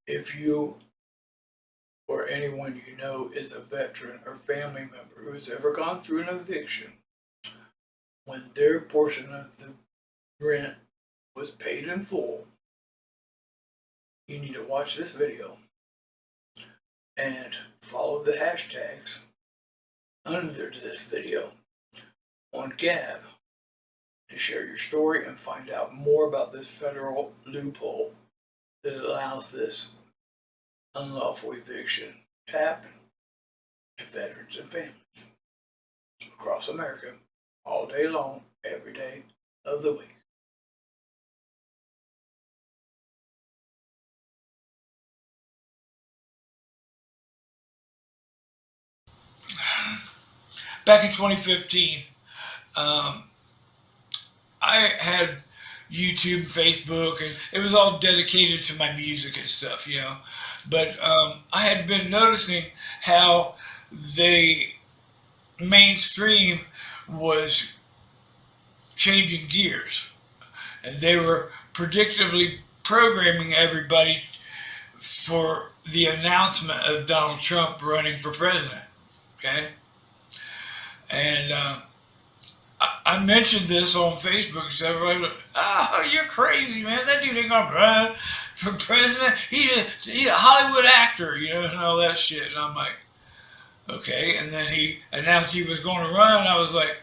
If you or anyone you know is a veteran or family member who has ever gone through an eviction, when their portion of the rent was paid in full, you need to watch this video and follow the hashtags under this video on Gab to share your story and find out more about this federal loophole that allows this unlawful eviction to happen to veterans and families across America all day long, every day of the week. Back in 2015, I had YouTube, Facebook, and it was all dedicated to my music and stuff, you know. But I had been noticing how the mainstream was changing gears, and they were predictively programming everybody for the announcement of Donald Trump running for president. Okay, and I mentioned this on Facebook. So everybody was, "Oh, you're crazy, man! That dude ain't gonna run for president. He's a Hollywood actor, you know, and all that shit." And I'm like, okay. And then he announced he was going to run. And I was like,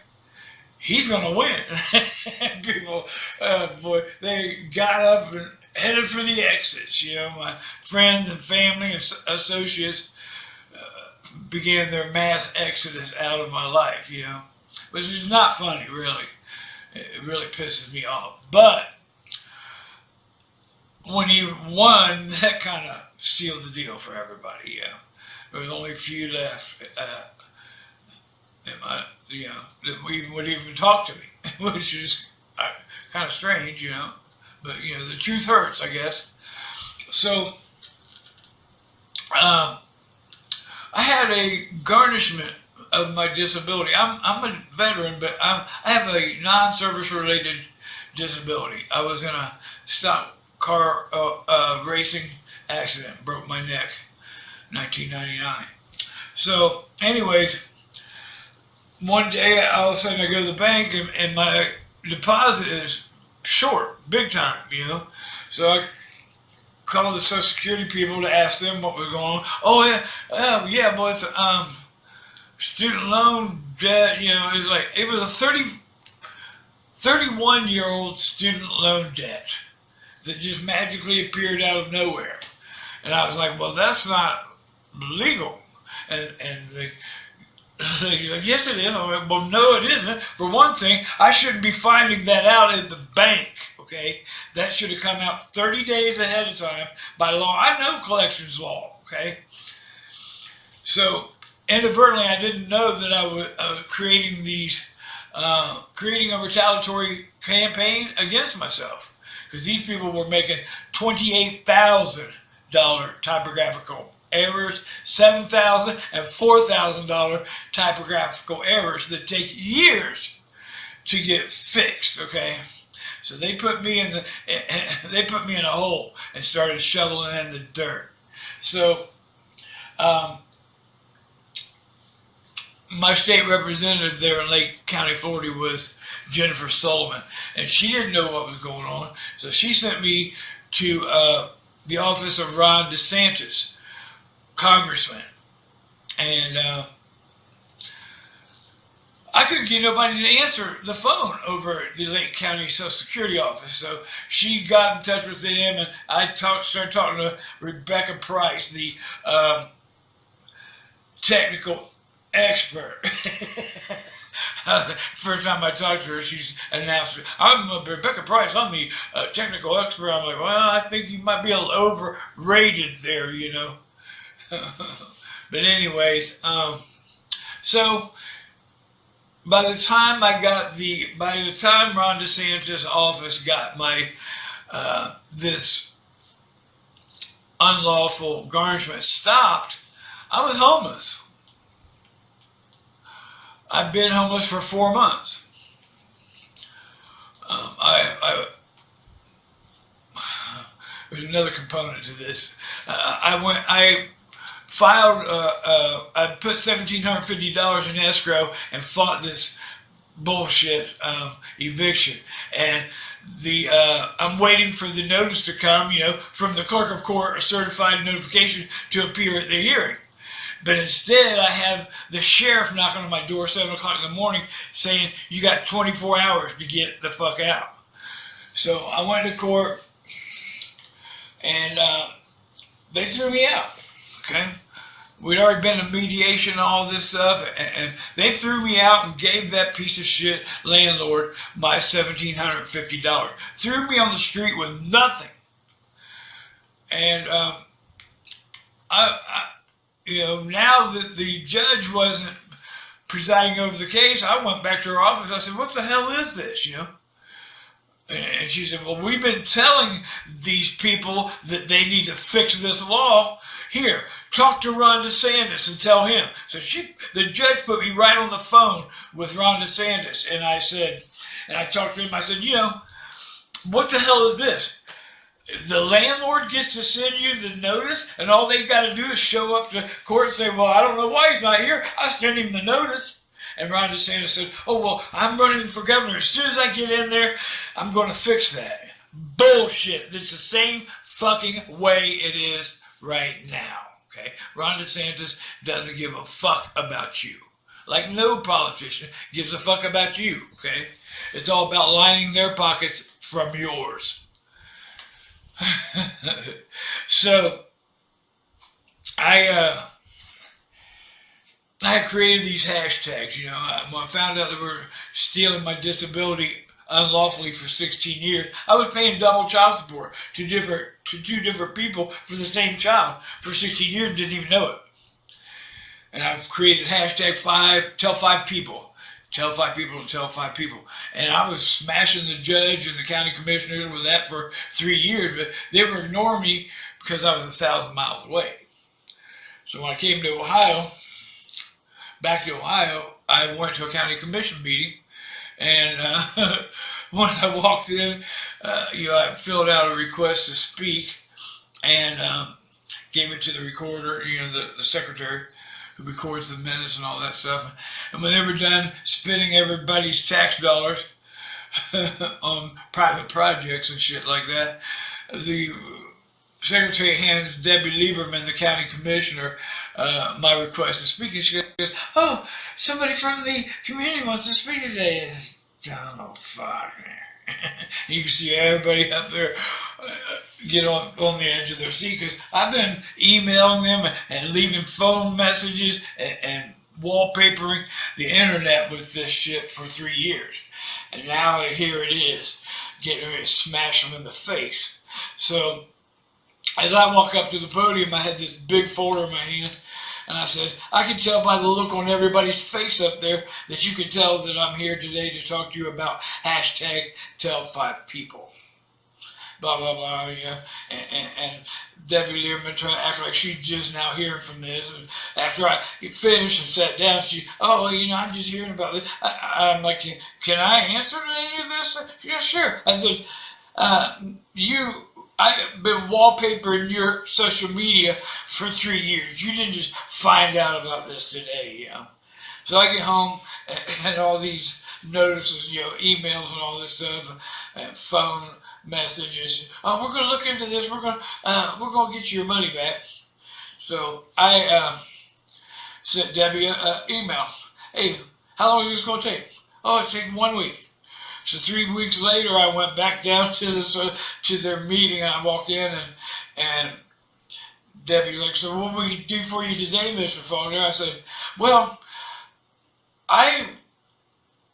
he's going to win. And people, boy, they got up and headed for the exits. You know, my friends and family and associates began their mass exodus out of my life, you know, which is not funny, really. It really pisses me off. But when he won, that kind of sealed the deal for everybody, yeah. There was only a few left you know, that would even talk to me, which is kind of strange, you know. But, you know, the truth hurts, I guess. So, I had a garnishment of my disability. I'm a veteran, but I have a non-service related disability. I was in a stock car racing accident, broke my neck, 1999. So, anyways, one day all of a sudden I go to the bank and my deposit is short, big time, you know. So I call the Social Security people to ask them what was going on. Oh yeah, boy, it's student loan debt. You know, it's like it was a 31-year-old student loan debt that just magically appeared out of nowhere, and I was like, well, that's not legal, and he's like, yes, it is. I'm like, well, no, it isn't. For one thing, I shouldn't be finding that out at the bank. Okay, that should have come out 30 days ahead of time by law. I know collections law. Okay, so inadvertently, I didn't know that I was creating a retaliatory campaign against myself, because these people were making $28,000 typographical errors, $7,000 and $4,000 typographical errors that take years to get fixed. Okay, so they put me in a hole and started shoveling in the dirt. So my state representative there in Lake County, Florida, was Jennifer Sullivan, and she didn't know what was going on. So she sent me to the office of Ron DeSantis, congressman, and I couldn't get nobody to answer the phone over at the Lake County Social Security office. So she got in touch with them, and I started talking to Rebecca Price, the technical expert. First time I talked to her, she's announced, "I'm Rebecca Price. I'm the technical expert." I'm like, well, I think you might be a little overrated there, you know. But anyways, so by the time Ron DeSantis' office got my this unlawful garnishment stopped, I was homeless. I've been homeless for 4 months. There's another component to this. I filed, I put $1,750 in escrow and fought this bullshit eviction. And I'm waiting for the notice to come, from the clerk of court, a certified notification to appear at the hearing. But instead, I have the sheriff knocking on my door 7 o'clock in the morning saying, you got 24 hours to get the fuck out. So I went to court, and they threw me out. Okay? We'd already been to mediation and all this stuff, and they threw me out and gave that piece of shit landlord my $1,750. Threw me on the street with nothing. And now that the judge wasn't presiding over the case, I went back to her office. I said, what the hell is this, And she said, well, we've been telling these people that they need to fix this law. Here, talk to Ron DeSantis and tell him. So the judge put me right on the phone with Ron DeSantis. And I talked to him, I said, what the hell is this? The landlord gets to send you the notice, and all they got to do is show up to court and say, well, I don't know why he's not here. I sent him the notice. And Ron DeSantis said, oh, well, I'm running for governor. As soon as I get in there, I'm going to fix that. Bullshit. It's the same fucking way it is right now. Okay? Ron DeSantis doesn't give a fuck about you. Like no politician gives a fuck about you. Okay? It's all about lining their pockets from yours. So, I created these hashtags, when I found out they were stealing my disability unlawfully for 16 years, I was paying double child support to two different people for the same child for 16 years, didn't even know it. And I've created hashtag tell 5 people. Tell 5 people to tell 5 people. And I was smashing the judge and the county commissioners with that for 3 years, but they were ignoring me because I was 1,000 miles away. So when I came to back to Ohio, I went to a county commission meeting, and when I walked in, I filled out a request to speak and gave it to the recorder, the secretary, who records the minutes and all that stuff. And when they were done spending everybody's tax dollars on private projects and shit like that, the secretary hands Debbie Lieberman, the county commissioner, my request to speak. And she goes, oh, somebody from the community wants to speak today. Oh, fuck, man. You can see everybody up there get on the edge of their seat, because I've been emailing them and leaving phone messages and wallpapering the internet with this shit for 3 years. And now here it is, getting ready to smash them in the face. So as I walk up to the podium, I had this big folder in my hand, and I said, I can tell by the look on everybody's face up there that you can tell that I'm here today to talk to you about hashtag tell 5 people. Blah, blah, blah, And Debbie Lieberman trying to act like she's just now hearing from this. And after I finished and sat down, I'm just hearing about this. I'm like, can I answer to any of this? Yeah, sure. I said, I've been wallpapering your social media for 3 years. You didn't just find out about this today, So I get home and all these notices, emails and all this stuff, and phone messages. Oh, we're going to look into this. We're going to get you your money back. So I sent Debbie an email. Hey, how long is this going to take? Oh, it's taking 1 week. So 3 weeks later, I went back down to their meeting, and I walk in, and Debbie's like, so what will we do for you today, Mr. Faulkner? I said, well, I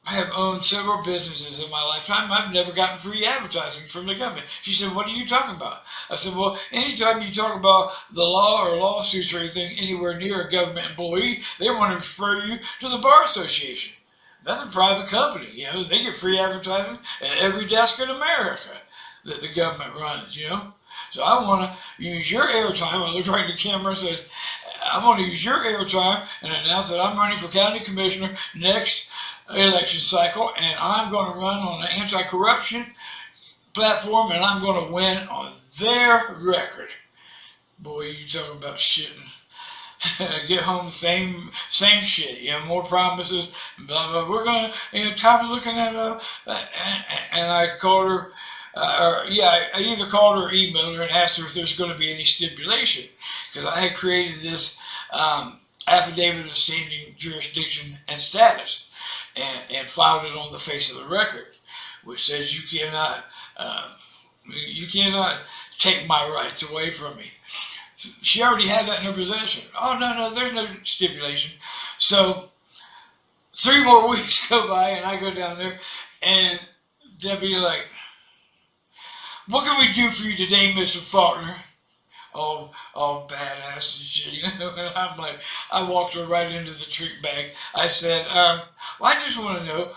have owned several businesses in my lifetime. I've never gotten free advertising from the government. She said, what are you talking about? I said, well, anytime you talk about the law or lawsuits or anything anywhere near a government employee, they want to refer you to the Bar Association. That's a private company. They get free advertising at every desk in America that the government runs, So I want to use your airtime. I looked right at the camera and said, I'm going to use your airtime and announce that I'm running for county commissioner next election cycle, and I'm going to run on an anti-corruption platform, and I'm going to win on their record. Boy, you talk about shitting. Get home, same shit. More promises. Blah blah. We're gonna. Tom's looking at and I called her. I either called her or emailed her and asked her if there's going to be any stipulation, because I had created this affidavit of standing jurisdiction and status, and filed it on the face of the record, which says you cannot take my rights away from me. She already had that in her possession. Oh, no, there's no stipulation. So 3 more weeks go by, and I go down there, and Debbie's like, what can we do for you today, Mr. Faulkner? All badass and shit, And I'm like, I walked her right into the trick bag. I said, well, I just want to know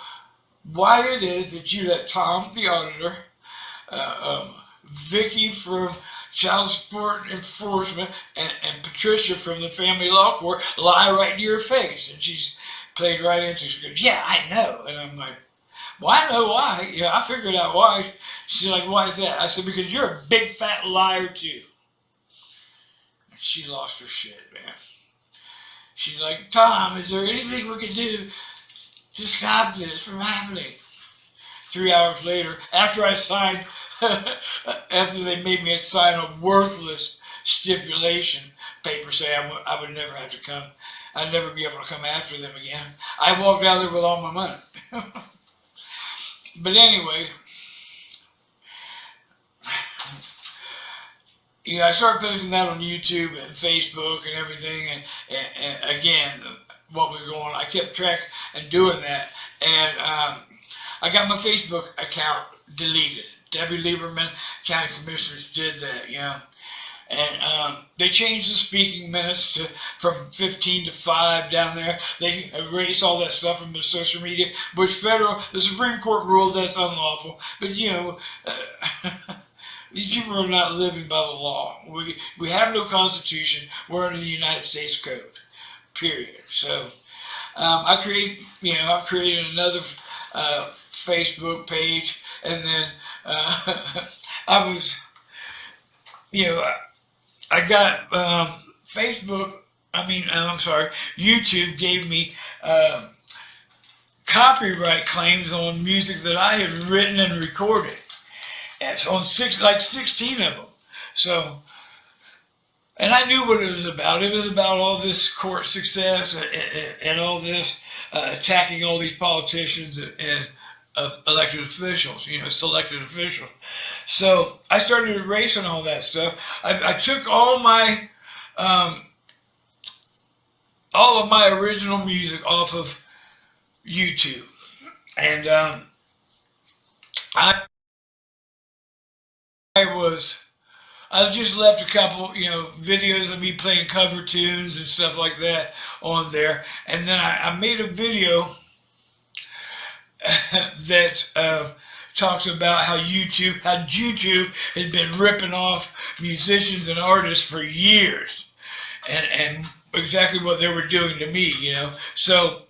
why it is that you let Tom, the auditor, Vicky from Child Support Enforcement, and Patricia from the Family Law Court lie right to your face. And she's played right into it. Yeah, I know. And I'm like, well, I know why. I figured out why. She's like, why is that? I said, because you're a big fat liar too. And she lost her shit, man. She's like, Tom, is there anything we can do to stop this from happening? 3 hours later, after I signed, after they made me sign a worthless stipulation paper saying I would never have to come, I'd never be able to come after them again, I walked out there with all my money. But anyway, I started posting that on YouTube and Facebook and everything, and again, what was going on, I kept track and doing that, and I got my Facebook account deleted. Debbie Lieberman, County Commissioners, did that, And they changed the speaking minutes from 15 to 5 down there. They erased all that stuff from the social media, which the Supreme Court ruled that's unlawful. But, these people are not living by the law. We have no Constitution. We're under the United States Code, period. So I've created another Facebook page, and then I got YouTube gave me copyright claims on music that I had written and recorded. And on 16 of them. So, and I knew what it was about. It was about all this court success and all this attacking all these politicians and elected officials, selected officials. So I started erasing all that stuff. I took all of my original music off of YouTube, and I just left a couple, videos of me playing cover tunes and stuff like that on there, and then I made a video that talks about how YouTube has been ripping off musicians and artists for years, and exactly what they were doing to me, So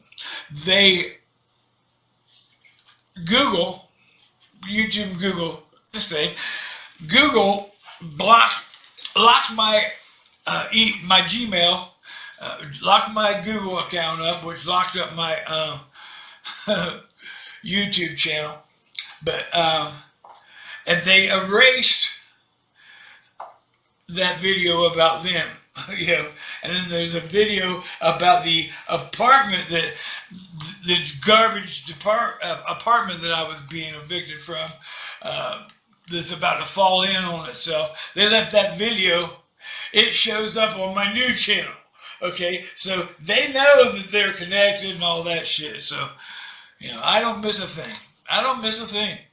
YouTube and Google this thing. Google locked my my Gmail, locked my Google account up, which locked up my YouTube channel, but and they erased that video about them, and then there's a video about the apartment the garbage apartment that I was being evicted from, that's about to fall in on itself. They left that video. It shows up on my new channel. Okay, so they know that they're connected and all that shit. So, I don't miss a thing.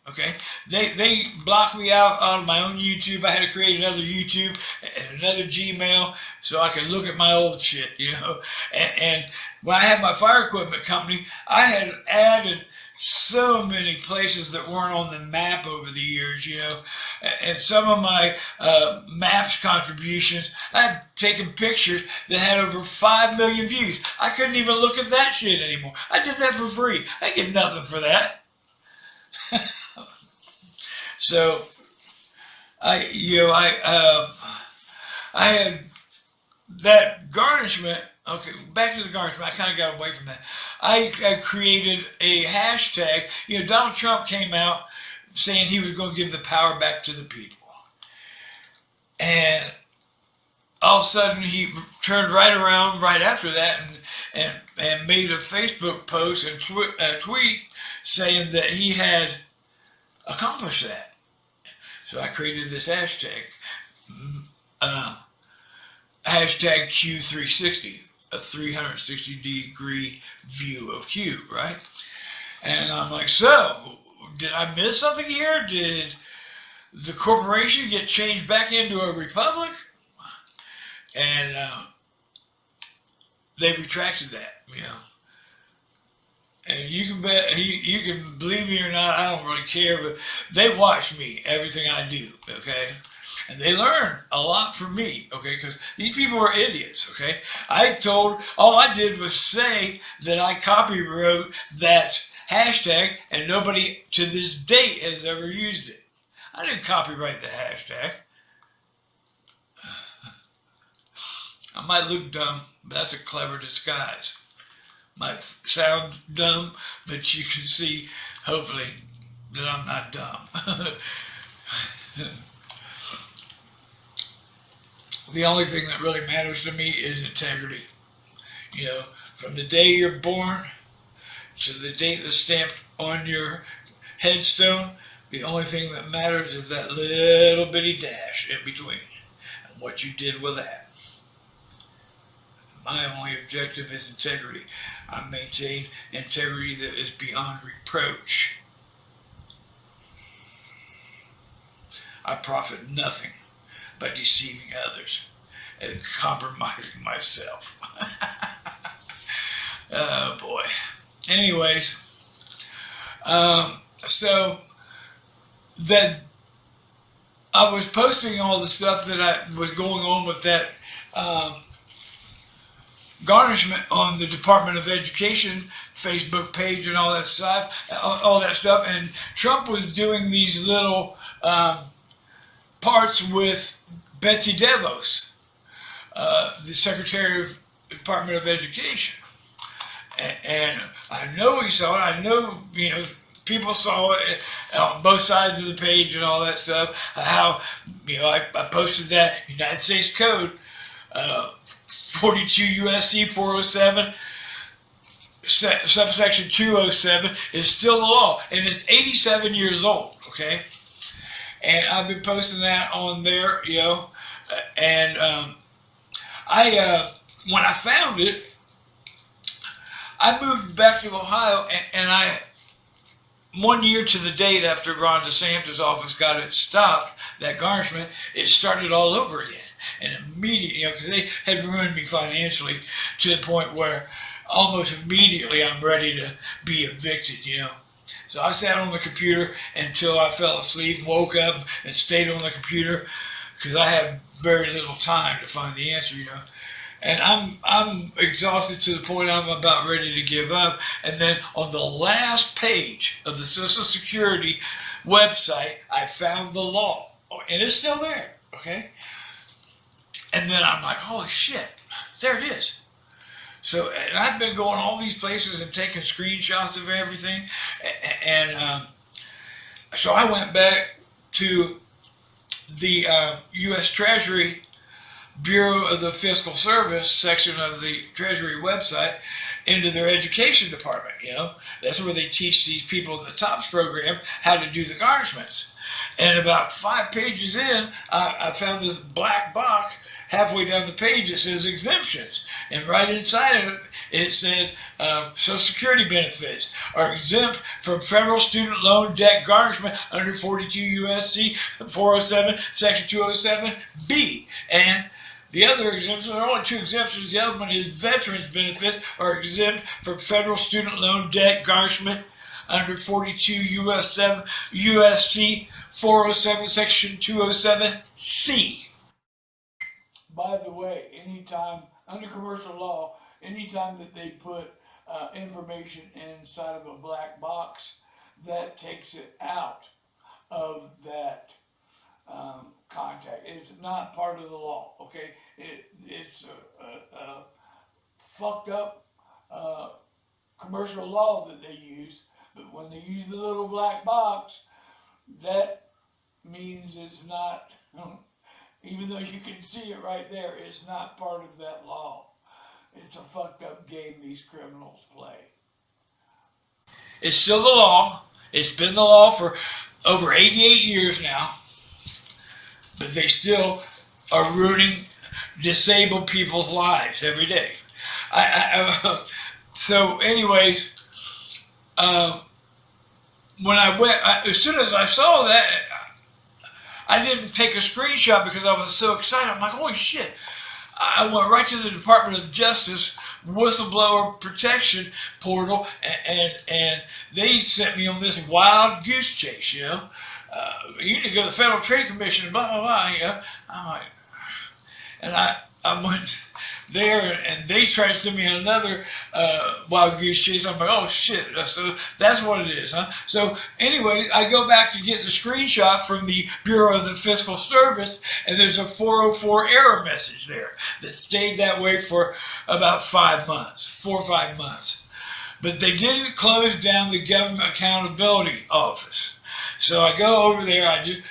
Okay, they blocked me out of my own YouTube. I had to create another YouTube and another Gmail so I could look at my old shit. And when I had my fire equipment company, I had added so many places that weren't on the map over the years, and some of my maps contributions, I had taken pictures that had over 5 million views. I couldn't even look at that shit anymore. I did that for free. I get nothing for that. So I had that garnishment. Okay, back to the garnishment. I kind of got away from that. I created a hashtag. Donald Trump came out saying he was going to give the power back to the people, and all of a sudden he turned right around right after that and made a Facebook post and tweet saying that he had accomplished that. So I created this hashtag, uh, hashtag Q360, a 360-degree view of Q, right? And I'm like, so did I miss something here? Did the corporation get changed back into a republic? And they retracted that. And you can bet, you can believe me or not, I don't really care, but they watch me, everything I do, okay? And they learn a lot from me, okay? Because these people are idiots, okay? All I did was say that I copywrote that hashtag, and nobody to this date has ever used it. I didn't copyright the hashtag. I might look dumb, but that's a clever disguise. Might sound dumb, but you can see, hopefully, that I'm not dumb. The only thing that really matters to me is integrity. From the day you're born to the date that's stamped on your headstone, the only thing that matters is that little bitty dash in between and what you did with that. My only objective is integrity. I maintain integrity that is beyond reproach. I profit nothing by deceiving others and compromising myself. Oh boy. Anyways, so that I was posting all the stuff that I was going on with that garnishment on the Department of Education Facebook page and all that stuff, and Trump was doing these little parts with Betsy DeVos, the Secretary of the Department of Education, and I know he saw it. I know people saw it on both sides of the page and all that stuff. How I posted that United States Code. 42 USC 407, subsection 207 is still the law, and it's 87 years old, okay? And I've been posting that on there, and when I found it, I moved back to Ohio, and 1 year to the date after Ron DeSantis' office got it stopped, that garnishment, it started all over again. And immediately, because they had ruined me financially to the point where almost immediately I'm ready to be evicted, So I sat on the computer until I fell asleep, woke up, and stayed on the computer because I had very little time to find the answer, And I'm exhausted to the point I'm about ready to give up. And then on the last page of the Social Security website, I found the law, and it's still there, okay? And then I'm like, holy shit, there it is. So, and I've been going all these places and taking screenshots of everything. And so I went back to the U.S. Treasury Bureau of the Fiscal Service section of the Treasury website into their education department, That's where they teach these people in the TOPS program how to do the garnishments. And about 5 pages in, I found this black box halfway down the page. It says exemptions. And right inside of it, it said Social Security benefits are exempt from federal student loan debt garnishment under 42 USC 407, Section 207B. And the other exemptions, there are only 2 exemptions. The other one is veterans benefits are exempt from federal student loan debt garnishment under 42 USC 407, Section 207C. By the way, anytime, under commercial law, anytime that they put information inside of a black box, that takes it out of that contact. It's not part of the law. Okay, it's a fucked up uh, commercial law that they use. But when they use the little black box, that means it's not. Even though you can see it right there, it's not part of that law. It's a fucked up game these criminals play. It's still the law. It's been the law for over 88 years now, but they still are ruining disabled people's lives every day. So, anyways, when I went, as soon as I saw that, I didn't take a screenshot because I was so excited. I'm like, holy shit. I went right to the Department of Justice whistleblower protection portal, and they sent me on this wild goose chase, you know. You need to go to the Federal Trade Commission, blah, blah, blah, you know. I'm like, and I went there, and they tried to send me another wild goose chase. I'm like, oh shit, so that's what it is, huh? So anyway, I go back to get the screenshot from the Bureau of the Fiscal Service, and there's a 404 error message there that stayed that way for about 5 months, 4 or 5 months. But they didn't close down the Government Accountability Office. So I go over there, I just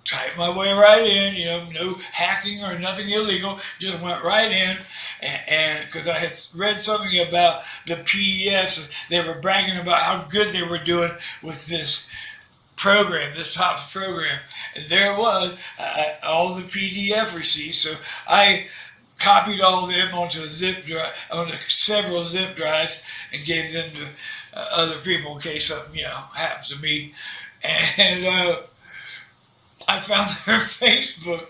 typed my way right in, you know, no hacking or nothing illegal, just went right in, and because I had read something about the PDFs, they were bragging about how good they were doing with this program, this TOPS program, and there it was, all the PDF receipts. So I copied all of them onto a zip drive, onto several zip drives, and gave them to other people in case something, you know, happens to me. And I found their Facebook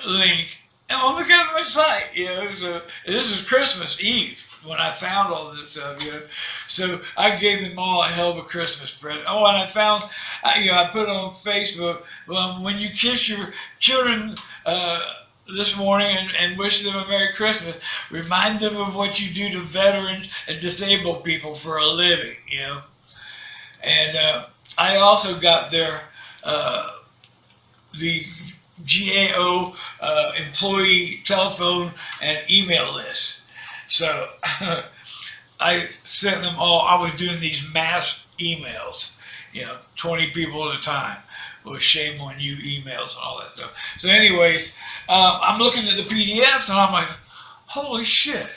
link on the government site. You know, so this is Christmas Eve when I found all this stuff. You know, so I gave them all a hell of a Christmas present. Oh, and I found, I put on Facebook. Well, when you kiss your children this morning and wish them a Merry Christmas, remind them of what you do to veterans and disabled people for a living. You know, and I also got their the GAO employee telephone and email list. So I sent them all. I was doing these mass emails, you know, 20 people at a time. Well, shame on you emails and all that stuff. So anyways, I'm looking at the PDFs and I'm like, holy shit.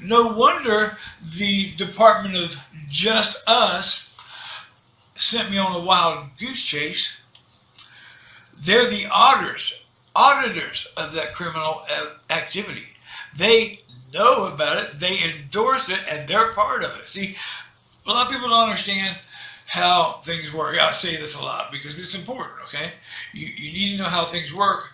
No wonder the Department of Just Us sent me on a wild goose chase. They're the auditors of that criminal activity. They know about it, they endorse it, and they're part of it. See, a lot of people don't understand how things work. I say this a lot because it's important, okay? You need to know how things work.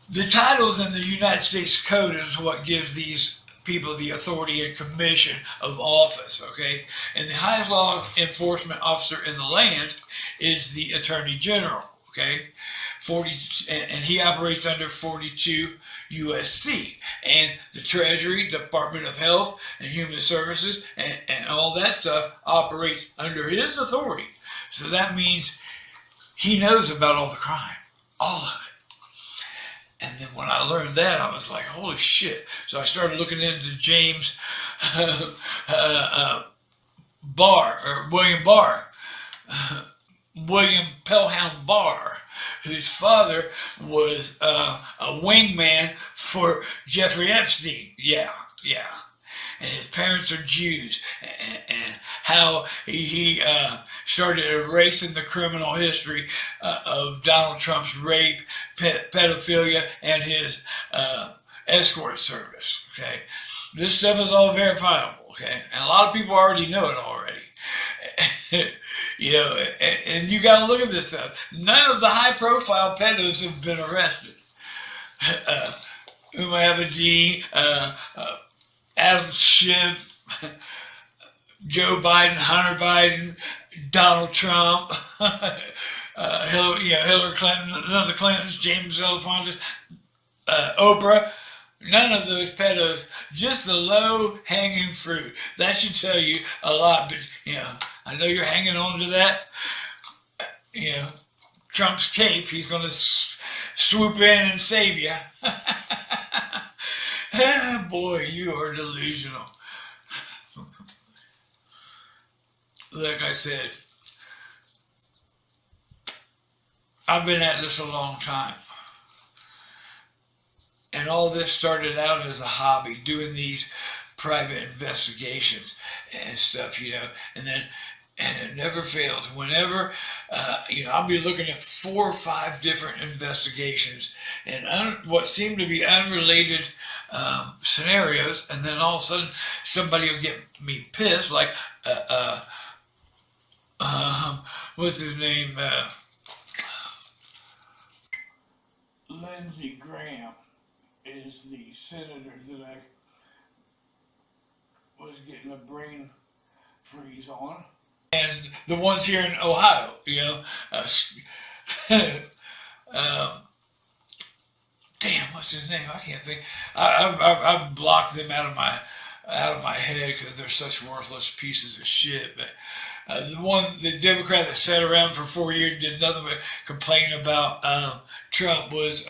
The titles in the United States Code is what gives these people the authority and commission of office, okay? And the highest law enforcement officer in the land is the Attorney General, okay? And he operates under 42 USC. And the Treasury, Department of Health and Human Services, and all that stuff operates under his authority. So that means he knows about all the crime, all of it. And then when I learned that, I was like, holy shit. So I started looking into James Barr, or William Barr, William Pelham Barr, whose father was a wingman for Jeffrey Epstein. Yeah. And his parents are Jews, and how he started erasing the criminal history of Donald Trump's rape, pedophilia, and his escort service. Okay, this stuff is all verifiable. Okay, and a lot of people already know it already. You know, and you got to look at this stuff. None of the high-profile pedos have been arrested. Huma Abedin, Adam Schiff, Joe Biden, Hunter Biden, Donald Trump, Hillary Clinton, none of the Clintons, James Alefonso, Oprah, none of those pedos, just the low-hanging fruit. That should tell you a lot, but, you know, I know you're hanging on to that, you know, Trump's cape. He's going to swoop in and save you. Boy, you are delusional. Like I said, I've been at this a long time. And all this started out as a hobby, doing these private investigations and stuff, and it never fails. Whenever, I'll be looking at 4 or 5 different investigations and what seem to be unrelated scenarios, and then all of a sudden somebody will get me pissed, like, what's his name? Lindsey Graham is the senator that I was getting a brain freeze on. And the ones here in Ohio, damn, what's his name? I can't think. I blocked them out of my head because they're such worthless pieces of shit. But the Democrat that sat around for 4 years and did nothing but complain about Trump was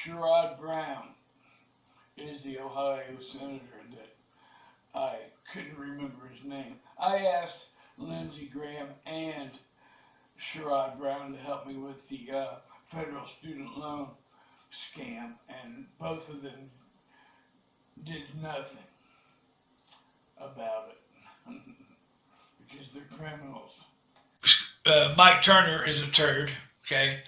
Sherrod Brown. Is the Ohio senator that I couldn't remember his name. I asked Lindsey Graham and Sherrod Brown to help me with the federal student loan scam, and both of them did nothing about it because they're criminals. Mike Turner is a turd, okay?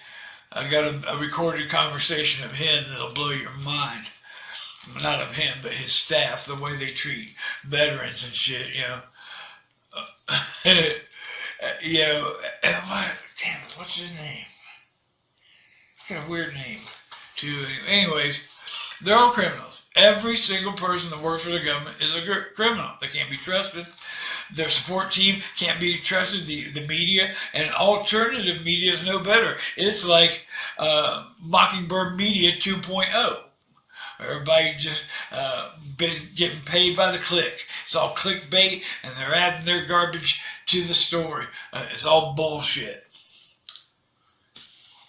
I got a recorded conversation of him that'll blow your mind. Not of him, but his staff, the way they treat veterans and shit, and what's his name? Got a weird name, too. Anyways, they're all criminals. Every single person that works for the government is a criminal. They can't be trusted. Their support team can't be trusted. The media and alternative media is no better. It's like Mockingbird Media 2.0. Everybody just been getting paid by the click. It's all clickbait, and they're adding their garbage to the story. It's all bullshit.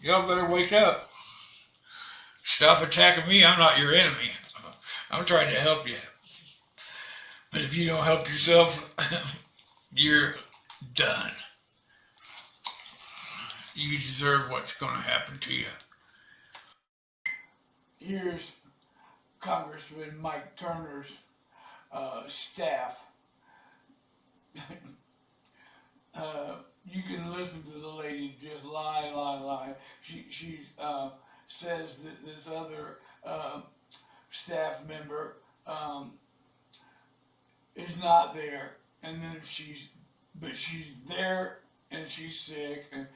Y'all better wake up. Stop attacking me. I'm not your enemy. I'm trying to help you. But if you don't help yourself, you're done. You deserve what's going to happen to you. Here's Congressman Mike Turner's staff. You can listen to the lady just lie. She says that this other staff member is not there, and then she's there and she's sick, and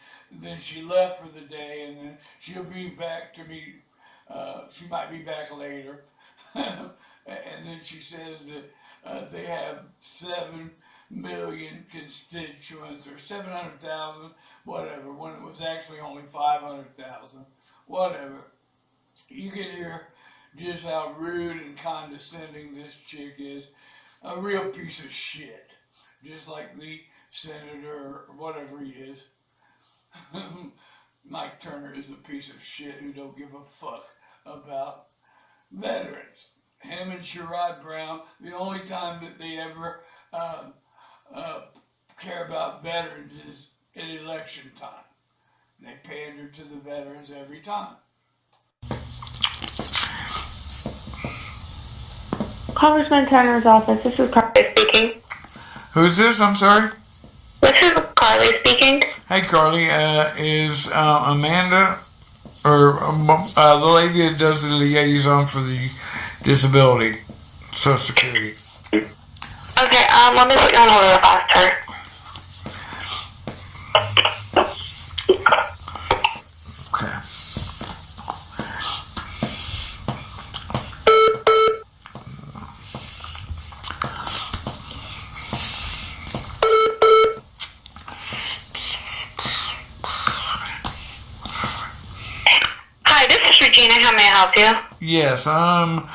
then she left for the day, and then she'll be back to me. She might be back later. And then she says that they have 7 million constituents, or 700,000, whatever, when it was actually only 500,000, whatever. You can hear just how rude and condescending this chick is. A real piece of shit, just like the senator or whatever he is. Mike Turner is a piece of shit who don't give a fuck about veterans. Him and Sherrod Brown, the only time that they ever care about veterans is at election time. They pander to the veterans every time. Congressman Turner's office, this is Carly speaking. Who's this? I'm sorry? This is Carly speaking. Hey, Carly, is Amanda, or the lady that does the liaison for the disability, Social Security? Okay, let me put you on hold real fast, sir. Okay. Hi, this is Regina. How may I help you? Yes, I'm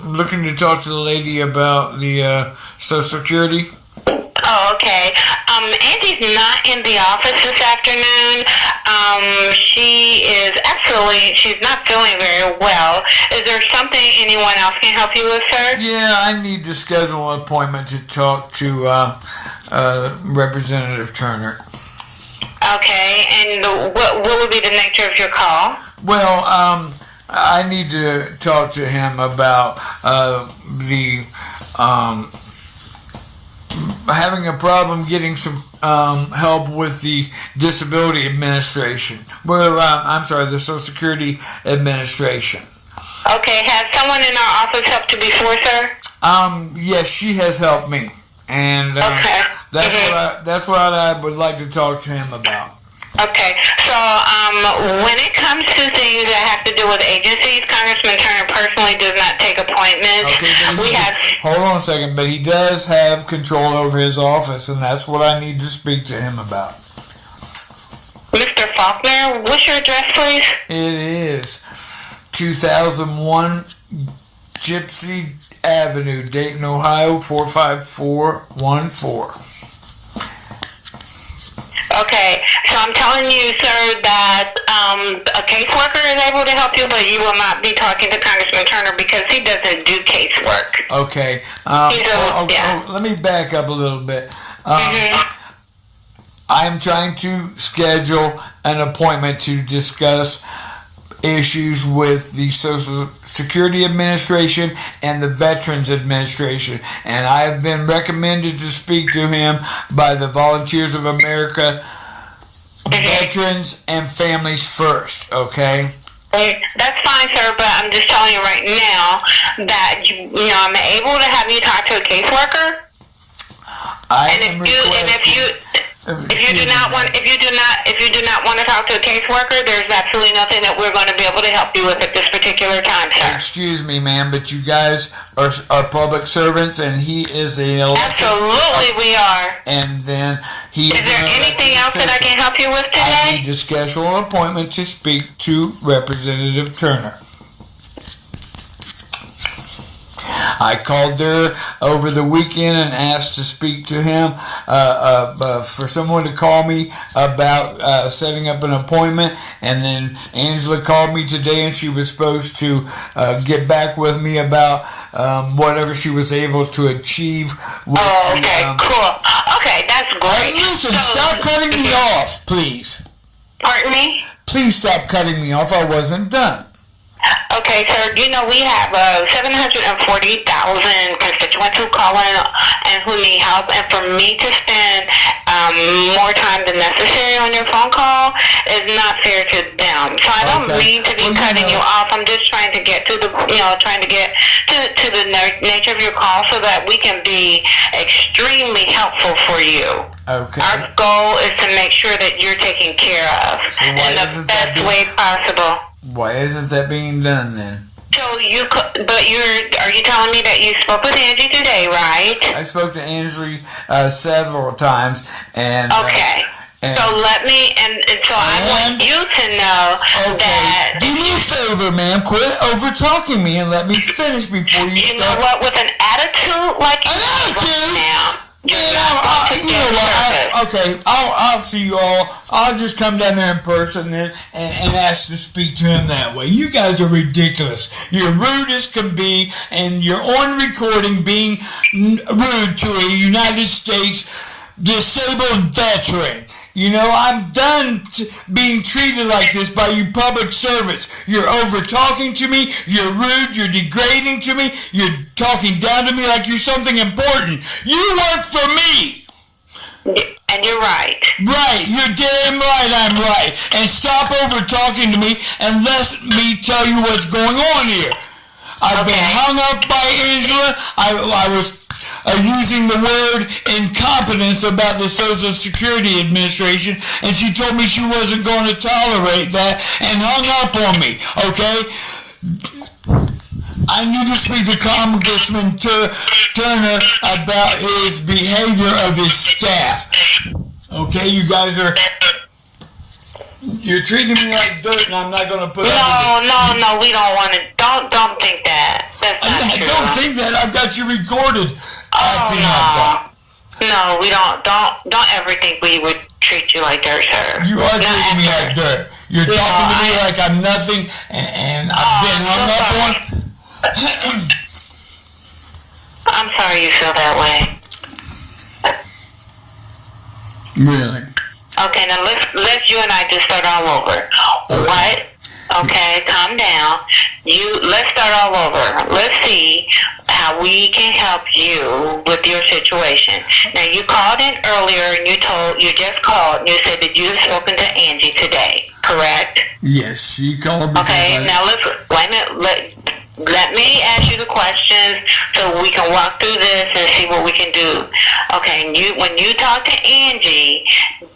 looking to talk to the lady about the Social Security. Oh, okay. she's not in the office this afternoon. She's not feeling very well. Is there something anyone else can help you with, sir? Yeah, I need to schedule an appointment to talk to Representative Turner. Okay, and what would be the nature of your call? Well, I need to talk to him about the having a problem getting some help with the Disability Administration. Well, I'm sorry, the Social Security Administration. Okay, has someone in our office helped you before, sir? Yes, she has helped me, and Okay. that's what I would like to talk to him about. Okay, so when it comes to things that have to do with agencies, Congressman Turner personally does not take appointments. Okay, but hold on a second, but he does have control over his office, and that's what I need to speak to him about. Mr. Faulkner, what's your address, please? It is 2001 Gypsy Avenue, Dayton, Ohio, 45414. Okay, so I'm telling you, sir, that a caseworker is able to help you, but you will not be talking to Congressman Turner because he doesn't do casework. Okay. Let me back up a little bit. I'm trying to schedule an appointment to discuss issues with the Social Security Administration and the Veterans Administration, and I have been recommended to speak to him by the Volunteers of America, Veterans and Families First. Okay. That's fine, sir, but I'm just telling you right now that I'm able to have you talk to a caseworker. If you do not want to talk to a caseworker, there's absolutely nothing that we're going to be able to help you with at this particular time, sir. Excuse me, ma'am, but you guys are public servants, and he is a absolutely we are. And then he is there anything else that I can help you with today? I need to schedule an appointment to speak to Representative Turner. I called there over the weekend and asked to speak to him, for someone to call me about setting up an appointment, and then Angela called me today and she was supposed to get back with me about whatever she was able to achieve. With cool. Okay, that's great. Listen, stop cutting me off, please. Pardon me? Please stop cutting me off. I wasn't done. Okay, sir, we have 740,000 constituents who call in and who need help, and for me to spend more time than necessary on your phone call is not fair to them. So I don't mean to be cutting you off. I'm just trying to get to the nature of your call so that we can be extremely helpful for you. Okay. Our goal is to make sure that you're taken care of in the best way possible. Why isn't that being done then? So are you telling me that you spoke with Angie today, right? I spoke to Angie several times, and okay. So let me, so I want you to know that. Do me a favor, ma'am. Quit over talking me and let me finish before you start. You know what? With an attitude like an attitude now. I'll see you all. I'll just come down there in person and ask to speak to him that way. You guys are ridiculous. You're rude as can be, and you're on recording being rude to a United States disabled veteran. I'm done being treated like this by you public servants. You're over talking to me. You're rude. You're degrading to me. You're talking down to me like you're something important. You work for me. And you're right. Right. You're damn right I'm right. And stop over talking to me and let me tell you what's going on here. I've been hung up by Angela. I was using the word incompetence about the Social Security Administration, and she told me she wasn't going to tolerate that and hung up on me, okay? I need to speak to Congressman Turner about his behavior of his staff. Okay, you guys you're treating me like dirt, and I'm not going to put up with it. No, we don't want to. Don't think that. That's not true. Don't think that. I've got you recorded acting like that. No, we don't ever think we would treat you like dirt, sir. You are Not treating me ever. like dirt. You're talking to me like I'm nothing, and I've been hung up on. I'm sorry you feel that way. Really? Okay, now let's you and I just start all over. Okay. What? Okay, calm down. Let's start all over. Let's see how we can help you with your situation. Now you called in earlier and you just called and you said that you've spoken to Angie today, correct? Yes, she called because Okay, now wait a minute. Let me ask you the questions so we can walk through this and see what we can do. Okay, when you talked to Angie,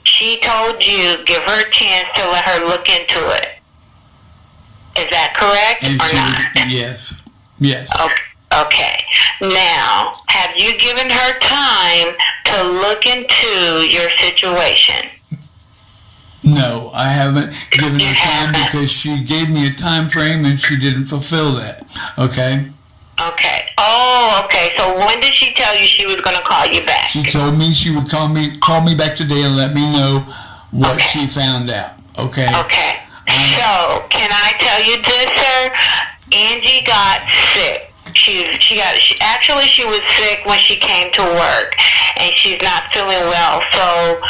she told you give her a chance to let her look into it. Is that correct and or she, not? yes. Okay. Now, have you given her time to look into your situation? No, I haven't given You her time haven't? because she gave me a time frame and she didn't fulfill that. Okay? Okay. Oh, okay. So when did she tell you she was going to call you back? She told me she would call me back today and let me know what she found out. Okay? Okay. So, can I tell you this, sir? Angie got sick. She was sick when she came to work, and she's not feeling well. So,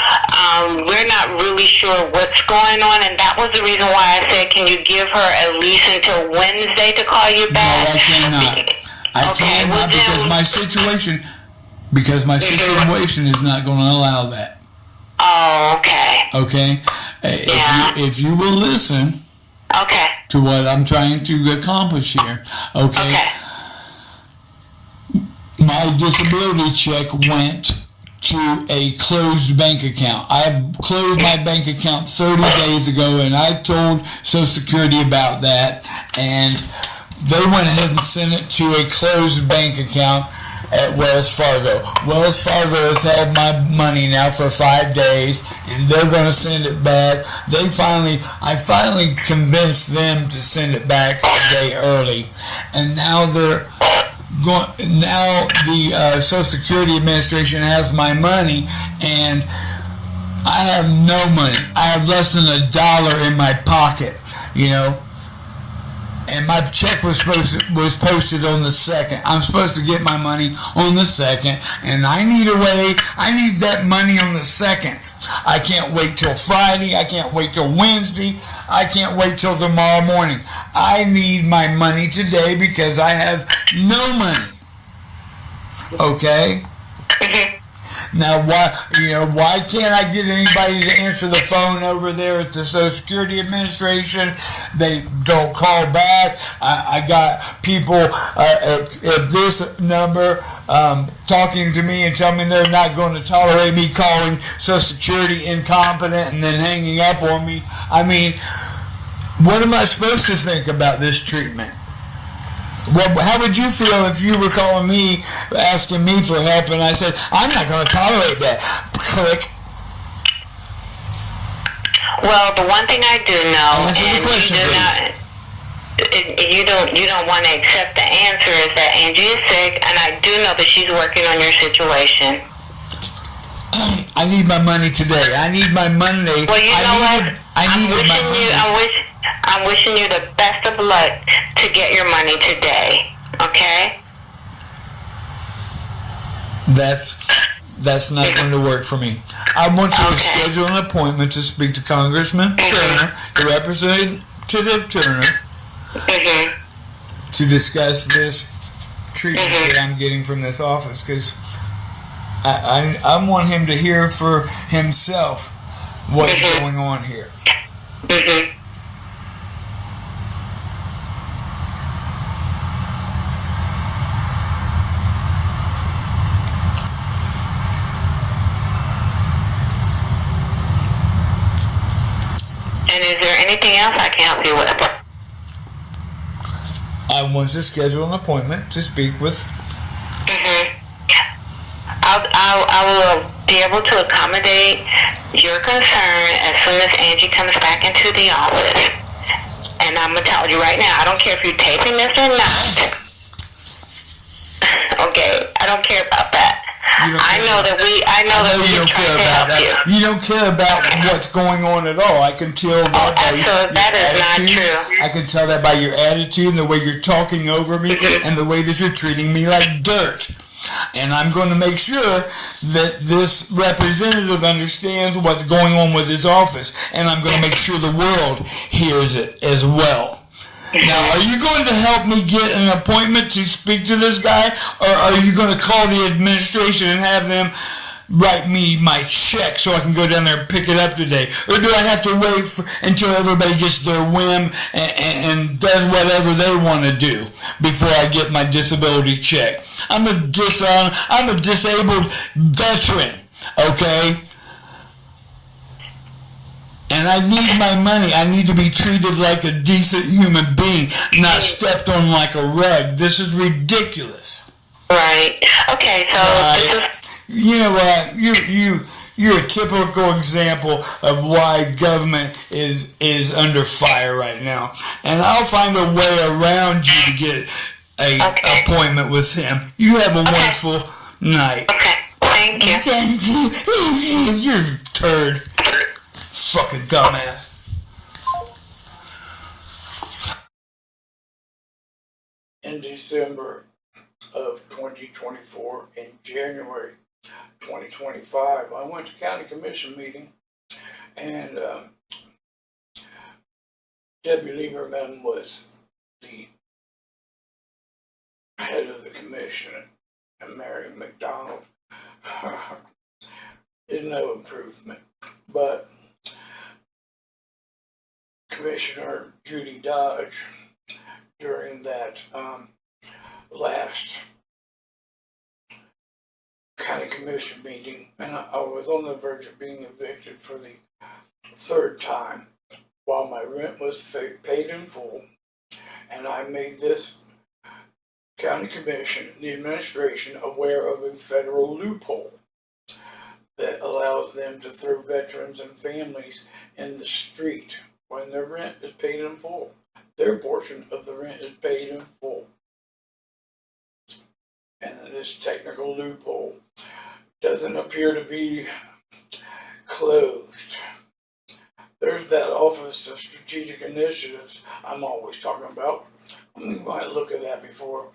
we're not really sure what's going on, and that was the reason why I said, can you give her at least until Wednesday to call you No, back? I cannot. I Okay, well cannot because then- my situation is not going to allow that. Oh, okay. Okay? Yeah. If you will listen Okay. to what I'm trying to accomplish here, okay? Okay. My disability check went to a closed bank account. I closed my bank account 30 days ago, and I told Social Security about that, and they went ahead and sent it to a closed bank account at Wells Fargo. Wells Fargo has had my money now for 5 days, and they're going to send it back. I finally convinced them to send it back a day early, and now they're going. Now the Social Security Administration has my money, and I have no money. I have less than $1 in my pocket, you know. And my check was posted on the 2nd. I'm supposed to get my money on the 2nd, and I need that money on the 2nd. I can't wait till Friday. I can't wait till Wednesday. I can't wait till tomorrow morning. I need my money today because I have no money. Okay? Now, why can't I get anybody to answer the phone over there at the Social Security Administration? They don't call back. I got people at this number talking to me and telling me they're not going to tolerate me calling Social Security incompetent and then hanging up on me. I mean, what am I supposed to think about this treatment? Well, how would you feel if you were calling me, asking me for help, and I said, I'm not going to tolerate that? Click. Well, the one thing I do know, Answer the and question, you don't want to accept the answer, is that Angie is sick, and I do know that she's working on your situation. I need my money today. I need my money. Well, you know what? I'm I'm wishing you the best of luck to get your money today. Okay? That's not going to work for me. I want you to schedule an appointment to speak to Congressman Turner, to Representative Turner, to discuss this treatment that I'm getting from this office, because I want him to hear for himself what's going on here. And is there anything else I can help you with? I want to schedule an appointment to speak with. I will be able to accommodate your concern as soon as Angie comes back into the office. And I'm going to tell you right now, I don't care if you're taping this or not. Okay, I don't care about that. I know that we you don't tried care to about help you. that. You don't care about what's going on at all. I can tell that by absolutely. That is not true. I can tell that by your attitude and the way you're talking over me and the way that you're treating me like dirt. And I'm going to make sure that this representative understands what's going on with his office, and I'm going to make sure the world hears it as well. Now, are you going to help me get an appointment to speak to this guy, or are you going to call the administration and have them write me my check so I can go down there and pick it up today? Or do I have to wait until everybody gets their whim and does whatever they want to do before I get my disability check? I'm a disabled veteran, okay? And I need my money. I need to be treated like a decent human being, not stepped on like a rug. This is ridiculous. Right. Okay, so this is... You know what? You're a typical example of why government is under fire right now. And I'll find a way around you to get a appointment with him. You have a wonderful night. Okay. Thank you. Thank you. You're a turd. Fucking dumbass. In December of 2024, in January 2025, I went to county commission meeting, and Debbie Lieberman was the head of the commission, and Mary McDonald is no improvement. But Commissioner Judy Dodge, during that last county commission meeting, and I was on the verge of being evicted for the third time while my rent was paid in full, and I made this county commission, the administration, aware of a federal loophole that allows them to throw veterans and families in the street when their rent is paid in full. Their portion of the rent is paid in full. And this technical loophole doesn't appear to be closed. There's that Office of Strategic Initiatives I'm always talking about. We might look at that before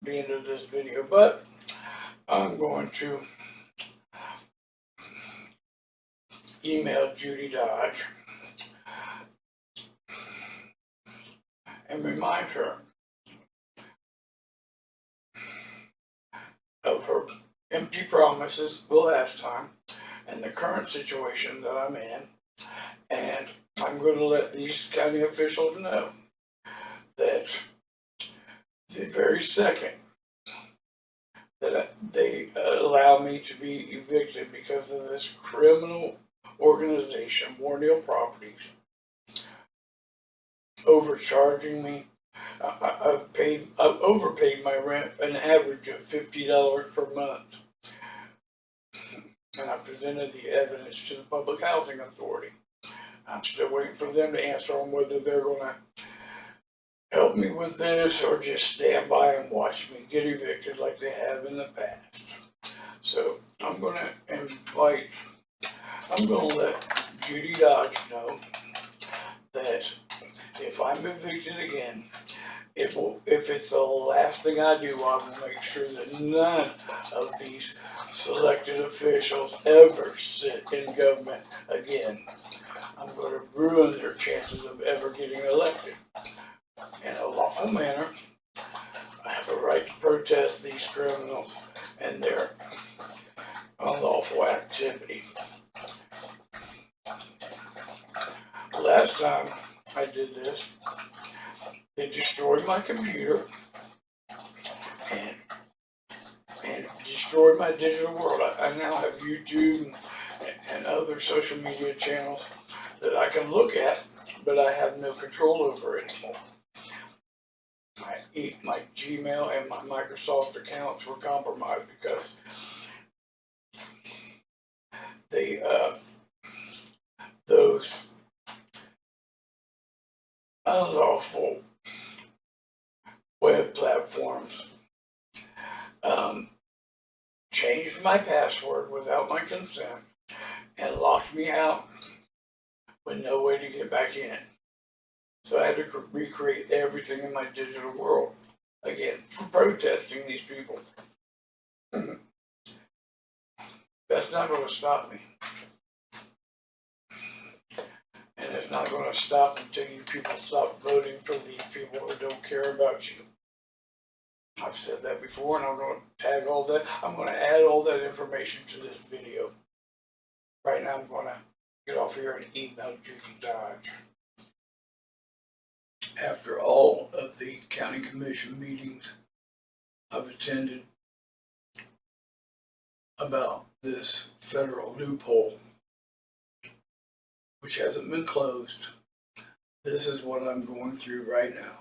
the end of this video, but I'm going to email Judy Dodge and remind her of her empty promises the last time and the current situation that I'm in. And I'm going to let these county officials know that the very second that they allow me to be evicted because of this criminal organization, Warnell Properties, overcharging me. I've overpaid my rent an average of $50 per month. And I presented the evidence to the Public Housing Authority. I'm still waiting for them to answer on whether they're going to help me with this or just stand by and watch me get evicted like they have in the past. So I'm going to let Judy Dodge know that if I'm evicted again, if it's the last thing I do, I will make sure that none of these selected officials ever sit in government again. I'm going to ruin their chances of ever getting elected. In a lawful manner, I have a right to protest these criminals and their unlawful activity. Last time I did this, they destroyed my computer and destroyed my digital world. I now have YouTube and other social media channels that I can look at, but I have no control over anymore. My Gmail and my Microsoft accounts were compromised because those unlawful web platforms my password without my consent and locked me out with no way to get back in. So I had to recreate everything in my digital world again for protesting these people. That's not going to stop me. And it's not going to stop until you people stop voting for these people who don't care about you. I've said that before, and I'm going to tag all that. I'm going to add all that information to this video. Right now, I'm going to get off here and email Judy Dodge. After all of the county commission meetings I've attended about this federal loophole, which hasn't been closed, this is what I'm going through right now.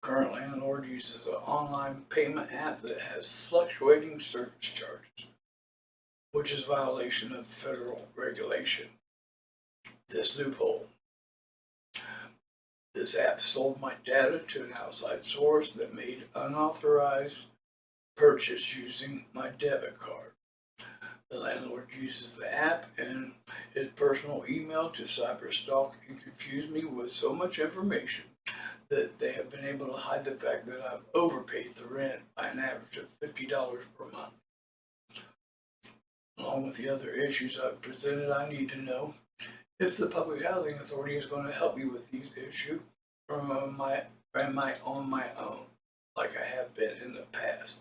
Current landlord uses an online payment app that has fluctuating service charges, which is a violation of federal regulation. This loophole. This app sold my data to an outside source that made unauthorized purchase using my debit card. The landlord uses the app and his personal email to cyberstalk and confuse me with so much information that they have been able to hide the fact that I've overpaid the rent by an average of $50 per month. Along with the other issues I've presented, I need to know if the Public Housing Authority is going to help me with these issues, or am I on my own, like I have been in the past.